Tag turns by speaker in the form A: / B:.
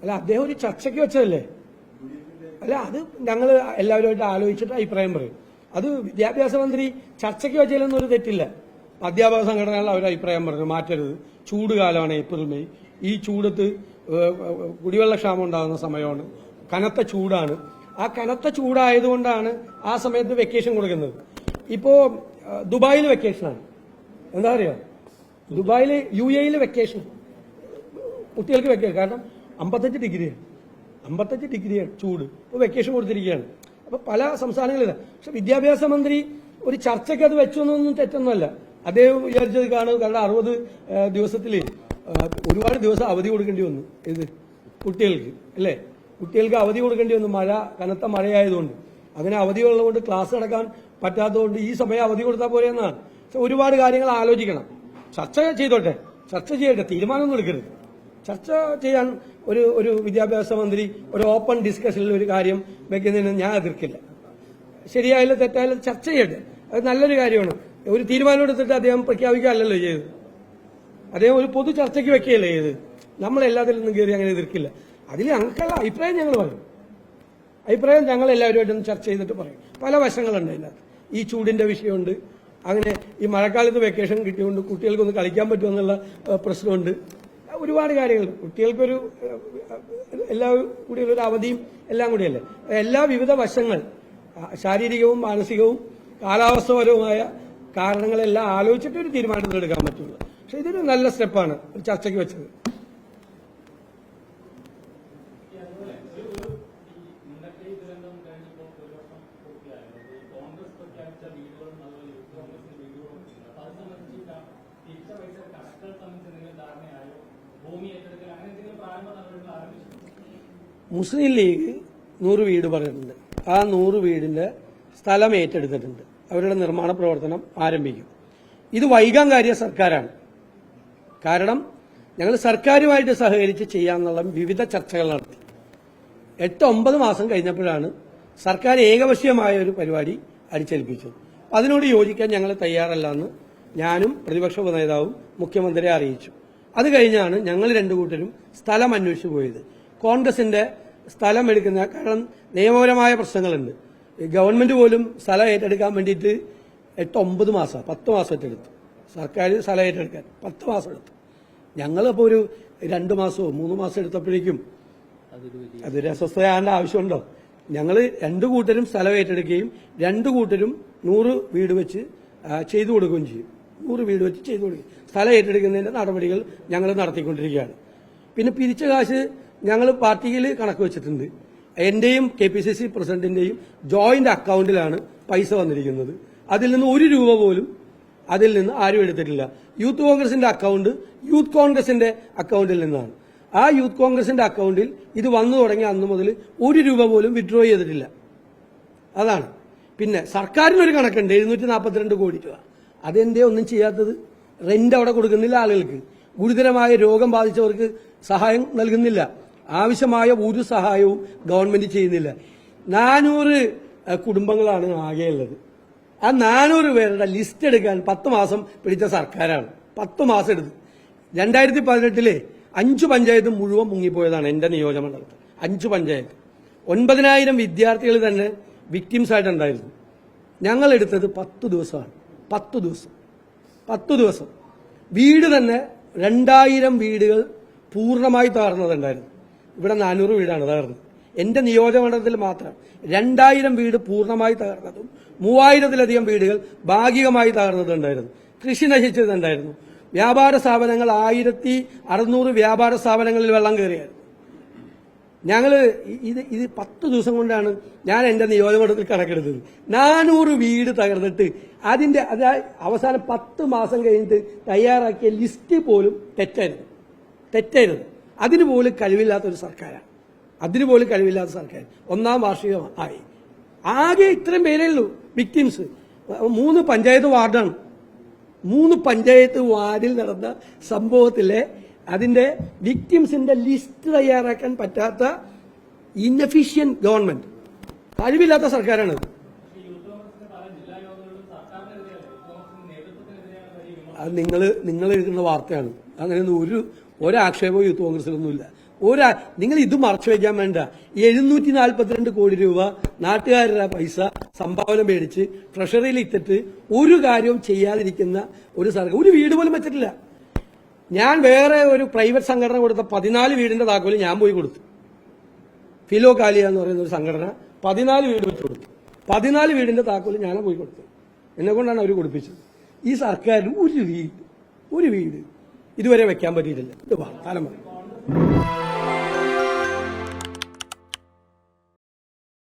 A: അല്ല, അദ്ദേഹം ഒരു ചർച്ചയ്ക്ക് വെച്ചതല്ലേ? അല്ല, അത് ഞങ്ങൾ എല്ലാവരുമായിട്ട് ആലോചിച്ചിട്ട് അഭിപ്രായം പറയും. അത് വിദ്യാഭ്യാസ മന്ത്രി ചർച്ചയ്ക്ക് വെച്ചതിലൊന്നും ഒരു തെറ്റില്ല. അധ്യാപക സംഘടനകൾ അവർ അഭിപ്രായം പറഞ്ഞു, മാറ്റരുത്, ചൂട് കാലമാണ് ഏപ്രിൽ മെയ്, ഈ ചൂടത്ത് കുടിവെള്ളക്ഷാമം ഉണ്ടാകുന്ന സമയമാണ്, കനത്ത ചൂടാണ്. ആ കനത്ത ചൂടായതുകൊണ്ടാണ് ആ സമയത്ത് വെക്കേഷൻ കൊടുക്കുന്നത്. ഇപ്പോ ദുബായിൽ വെക്കേഷനാണ്, എന്താ പറയുക, ദുബായിൽ UAE വെക്കേഷൻ, കുട്ടികൾക്ക് വെക്കേഷൻ. കാരണം 55 ഡിഗ്രിയാണ് ചൂട്. ഇപ്പോൾ വെക്കേഷൻ കൊടുത്തിരിക്കുകയാണ്. അപ്പൊ പല സംസ്ഥാനങ്ങളിലും. പക്ഷെ വിദ്യാഭ്യാസ മന്ത്രി ഒരു ചർച്ചയ്ക്ക് അത് വെച്ചു എന്നൊന്നും തെറ്റൊന്നുമല്ല. അദ്ദേഹം വിചാരിച്ചത് കാരണം 60 ദിവസത്തിൽ ഒരുപാട് ദിവസം അവധി കൊടുക്കേണ്ടി വന്നു. ഇത് കുട്ടികൾക്ക് അല്ലേ, കുട്ടികൾക്ക് അവധി കൊടുക്കേണ്ടി വന്നു. കനത്ത മഴയായതുകൊണ്ട്. അങ്ങനെ അവധിയുള്ളതുകൊണ്ട് ക്ലാസ് നടക്കാൻ പറ്റാത്തതുകൊണ്ട് ഈ സമയം അവധി കൊടുത്താൽ പോലെ എന്നാണ്. പക്ഷെ ഒരുപാട് കാര്യങ്ങൾ ആലോചിക്കണം. ചർച്ച ചെയ്തോട്ടെ, ചർച്ച ചെയ്യട്ടെ, തീരുമാനമൊന്നും എടുക്കരുത്. ചർച്ച ചെയ്യാൻ ഒരു വിദ്യാഭ്യാസ മന്ത്രി ഒരു ഓപ്പൺ ഡിസ്കഷനിൽ ഒരു കാര്യം വെക്കുന്നതിന് ഞാൻ എതിർക്കില്ല. ശരിയായാലും തെറ്റായാലും ചർച്ച ചെയ്യട്ടെ, അത് നല്ലൊരു കാര്യമാണ്. ഒരു തീരുമാനം എടുത്തിട്ട് അദ്ദേഹം പ്രഖ്യാപിക്കുകയല്ലല്ലോ ചെയ്തത്. അദ്ദേഹം ഒരു പൊതു ചർച്ചയ്ക്ക് വെക്കുകയല്ലേ ചെയ്ത്. നമ്മളെല്ലാത്തിലൊന്നും കയറി അങ്ങനെ എതിർക്കില്ല. അതിൽ ഞങ്ങൾക്കുള്ള അഭിപ്രായം ഞങ്ങൾ പറയും. അഭിപ്രായം ഞങ്ങൾ എല്ലാവരുമായിട്ടൊന്ന് ചർച്ച ചെയ്തിട്ട് പറയും. പല വശങ്ങളുണ്ട് അതിനകത്ത്. ഈ ചൂടിന്റെ വിഷയമുണ്ട്, അങ്ങനെ ഈ മഴക്കാലത്ത് വെക്കേഷൻ കിട്ടിയതുകൊണ്ട് കുട്ടികൾക്കൊന്ന് കളിക്കാൻ പറ്റുമെന്നുള്ള പ്രശ്നമുണ്ട്. ഒരുപാട് കാര്യങ്ങൾ കുട്ടികൾക്കൊരു എല്ലാവരും കൂടിയുള്ള ഒരു അവധിയും എല്ലാം കൂടിയല്ലേ. എല്ലാ വിവിധ വശങ്ങൾ, ശാരീരികവും മാനസികവും കാലാവസ്ഥപരവുമായ കാരണങ്ങളെല്ലാം ആലോചിച്ചിട്ട് ഒരു തീരുമാനത്തിൽ എടുക്കാൻ പറ്റുള്ളൂ. പക്ഷെ ഇതൊരു നല്ല സ്റ്റെപ്പാണ് ഒരു ചർച്ചയ്ക്ക് വെച്ചത്. മുസ്ലിം ലീഗ് 100 വീട് പറഞ്ഞിട്ടുണ്ട്. ആ 100 വീടിന്റെ സ്ഥലം ഏറ്റെടുത്തിട്ടുണ്ട്. അവരുടെ നിർമ്മാണ പ്രവർത്തനം ആരംഭിക്കും. ഇത് വൈകാൻ കാര്യം സർക്കാരാണ്. കാരണം ഞങ്ങൾ സർക്കാരുമായിട്ട് സഹകരിച്ച് ചെയ്യാമെന്നുള്ള വിവിധ ചർച്ചകൾ നടത്തി. 8-9 മാസം കഴിഞ്ഞപ്പോഴാണ് സർക്കാർ ഏകപക്ഷീയമായ ഒരു പരിപാടി അടിച്ചേൽപ്പിച്ചത്. അതിനോട് യോജിക്കാൻ ഞങ്ങൾ തയ്യാറല്ലെന്ന് ഞാനും പ്രതിപക്ഷ ഉപനേതാവും മുഖ്യമന്ത്രിയെ അറിയിച്ചു. അത് കഴിഞ്ഞാണ് ഞങ്ങൾ രണ്ടു കൂട്ടരും സ്ഥലം അന്വേഷിച്ചു പോയത്. കോൺഗ്രസിന്റെ സ്ഥലം എടുക്കുന്ന, കാരണം നിയമപരമായ പ്രശ്നങ്ങളുണ്ട്. ഗവൺമെന്റ് പോലും സ്ഥലം ഏറ്റെടുക്കാൻ വേണ്ടിയിട്ട് 8-9 മാസം 10 മാസം ഏറ്റെടുത്തു. സർക്കാർ സ്ഥലം ഏറ്റെടുക്കാൻ 10 മാസം എടുത്തു. ഞങ്ങളിപ്പോൾ ഒരു 2 മാസമോ 3 മാസം എടുത്തപ്പോഴേക്കും അതൊരു അസ്വസ്ഥതയാകേണ്ട ആവശ്യമുണ്ടോ? ഞങ്ങൾ രണ്ടു കൂട്ടരും സ്ഥലം ഏറ്റെടുക്കുകയും 2 കൂട്ടരും 100 വീട് വെച്ച് ചെയ്തു കൊടുക്കുകയും ചെയ്യും. 100 വീട് വെച്ച് ചെയ്തു കൊടുക്കും. സ്ഥലം ഏറ്റെടുക്കുന്നതിന്റെ നടപടികൾ ഞങ്ങൾ നടത്തിക്കൊണ്ടിരിക്കുകയാണ്. പിന്നെ പിരിച്ച കാശ് ഞങ്ങൾ പാർട്ടിയിൽ കണക്ക് വെച്ചിട്ടുണ്ട്. എന്റെയും KPCC പ്രസിഡന്റിന്റെയും ജോയിന്റ് അക്കൌണ്ടിലാണ് പൈസ വന്നിരിക്കുന്നത്. അതിൽ നിന്ന് 1 രൂപ പോലും അതിൽ നിന്ന് ആരും എടുത്തിട്ടില്ല. യൂത്ത് കോൺഗ്രസിന്റെ അക്കൌണ്ട് യൂത്ത് കോൺഗ്രസിന്റെ അക്കൌണ്ടിൽ നിന്നാണ്. ആ യൂത്ത് കോൺഗ്രസിന്റെ അക്കൌണ്ടിൽ ഇത് വന്നു തുടങ്ങിയ അന്ന് മുതൽ 1 രൂപ പോലും വിഡ്രോ ചെയ്തിട്ടില്ല. അതാണ്. പിന്നെ സർക്കാരിനൊരു കണക്കുണ്ട് 742 കോടി രൂപ. അതെന്തേ ഒന്നും ചെയ്യാത്തത്? റെന്റ് അവിടെ കൊടുക്കുന്നില്ല ആളുകൾക്ക്. ഗുരുതരമായ രോഗം ബാധിച്ചവർക്ക് സഹായം നൽകുന്നില്ല. ആവശ്യമായ ഒരു സഹായവും ഗവൺമെന്റ് ചെയ്യുന്നില്ല. 400 കുടുംബങ്ങളാണ് ആകെയുള്ളത്. ആ 400 പേരുടെ ലിസ്റ്റ് എടുക്കാൻ 10 മാസം പിടിച്ച സർക്കാരാണ്. 10 മാസം എടുത്ത്. 2018 5 പഞ്ചായത്ത് മുഴുവൻ മുങ്ങിപ്പോയതാണ് എന്റെ നിയോജകമണ്ഡലത്തിൽ. 5 പഞ്ചായത്ത് 9,000 വിദ്യാർത്ഥികൾ തന്നെ വിക്ടിംസ് ആയിട്ടുണ്ടായിരുന്നു. ഞങ്ങൾ എടുത്തത് 10 ദിവസമാണ്. 10 ദിവസം വീട് തന്നെ 2000 വീടുകൾ പൂർണ്ണമായി തകർന്നതുണ്ടായിരുന്നു. ഇവിടെ 400 വീടാണ് തകർന്നത്. എന്റെ നിയോജകമണ്ഡലത്തിൽ മാത്രം 2000 വീട് പൂർണ്ണമായി തകർന്നതും 3000-ലധികം വീടുകൾ ഭാഗികമായി തകർന്നതുണ്ടായിരുന്നു. കൃഷി നശിച്ചതുണ്ടായിരുന്നു. വ്യാപാര സ്ഥാപനങ്ങൾ 1600 വ്യാപാര സ്ഥാപനങ്ങളിൽ വെള്ളം കയറിയായിരുന്നു. ഞങ്ങള് ഇത് 10 ദിവസം കൊണ്ടാണ് ഞാൻ എന്റെ നിയോജകമണ്ഡലത്തിൽ കണക്കെടുത്തത്. 400 വീട് തകർന്നിട്ട് അതിന്റെ അവസാനം 10 മാസം കഴിഞ്ഞിട്ട് തയ്യാറാക്കിയ ലിസ്റ്റ് പോലും തെറ്റായിരുന്നു. അതിന് പോലും കഴിവില്ലാത്ത ഒരു സർക്കാരാണ്. ഒന്നാം വാർഷികമായി ആകെ ഇത്രയും പേരേ ഉള്ളൂ വിക്ടിംസ്. 3 പഞ്ചായത്ത് വാർഡാണ്. 3 പഞ്ചായത്ത് വാർഡിൽ നടന്ന സംഭവത്തിലെ അതിന്റെ വിക്ടിംസിന്റെ ലിസ്റ്റ് തയ്യാറാക്കാൻ പറ്റാത്ത ഇൻഎഫിഷ്യന്റ് ഗവൺമെന്റ്, കഴിവില്ലാത്ത സർക്കാരാണ്. അത് നിങ്ങൾ എഴുതുന്ന വാർത്തയാണ്. അങ്ങനെയൊന്നും ഒരാക്ഷേപവും യൂത്ത് കോൺഗ്രസിലൊന്നുമില്ല. നിങ്ങൾ ഇത് മറച്ചു വയ്ക്കാൻ വേണ്ട 742 കോടി രൂപ നാട്ടുകാരുടെ പൈസ സംഭാവന മേടിച്ച് ട്രഷറിയിൽ ഇട്ടിട്ട് ഒരു കാര്യവും ചെയ്യാതിരിക്കുന്ന ഒരു സർക്കാർ ഒരു വീട് പോലും വെച്ചിട്ടില്ല. ഞാൻ വേറെ ഒരു പ്രൈവറ്റ് സംഘടന കൊടുത്ത 14 വീടിന്റെ താക്കോല് ഞാൻ പോയി കൊടുത്തു. ഫിലോ കാലിയ എന്ന് പറയുന്ന ഒരു സംഘടന 14 വീട് വെച്ച് കൊടുത്തു. 14 വീടിന്റെ താക്കോല് ഞാൻ പോയി കൊടുത്തു. എന്നെ കൊണ്ടാണ് അവർ കൊടുപ്പിച്ചത്. ഈ സർക്കാരിൽ ഒരു വീട് ഇതുവരെ വെക്കാൻ പറ്റിയിട്ടില്ല. ഇത് വാർത്താനം.